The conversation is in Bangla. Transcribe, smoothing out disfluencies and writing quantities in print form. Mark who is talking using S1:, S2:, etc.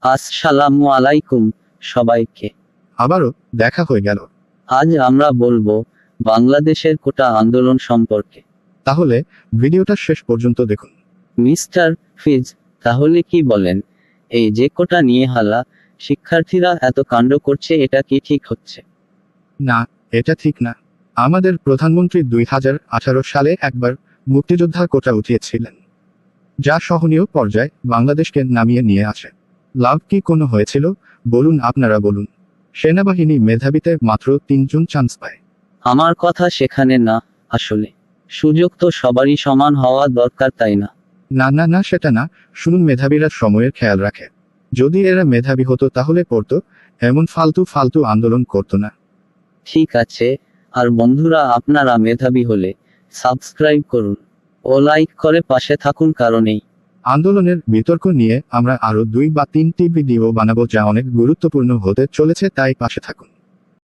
S1: আসসালামু আলাইকুম সবাইকে।
S2: আবারও দেখা হয়ে গেল।
S1: আজ আমরা বলবো বাংলাদেশের কোটা আন্দোলন সম্পর্কে।
S2: তাহলে ভিডিওটা শেষ পর্যন্ত দেখুন।
S1: মিস্টার ফিজ, তাহলে কি বলেন, এই যে কোটা নিয়ে হাল্লা, শিক্ষার্থীরা এত কাণ্ড করছে, এটা কি ঠিক হচ্ছে?
S2: না, এটা ঠিক না। আমাদের প্রধানমন্ত্রী 2018 সালে একবার মুক্তিযোদ্ধার কোটা উঠিয়েছিলেন, যা সহনীয় পর্যায়ে বাংলাদেশকে নামিয়ে নিয়ে আসে। লাভ কি কোনো হয়েছিল বলুন, আপনারা বলুন। সেনাবাহিনী মেধাবীতে মাত্র 3 জন চান্স পায়।
S1: আমার কথা সেখানে না, আসলে সুযোগ তো সবারই সমান হওয়া দরকার, তাই না?
S2: না না না, সেটা না। শুনুন, মেধাবীরা সময়ের খেয়াল রাখে। যদি এরা মেধাবী হতো তাহলে পড়তো, এমন ফালতু ফালতু আন্দোলন করতো না।
S1: ঠিক আছে, আর বন্ধুরা, আপনারা মেধাবী হলে সাবস্ক্রাইব করুন ও লাইক করে পাশে থাকুন, কারণেই
S2: আন্দোলনের বিতর্ক নিয়ে আমরা আরো 2 বা 3টি ভিডিও বানাবো, যা অনেক গুরুত্বপূর্ণ হতে চলেছে, তাই পাশে থাকুন।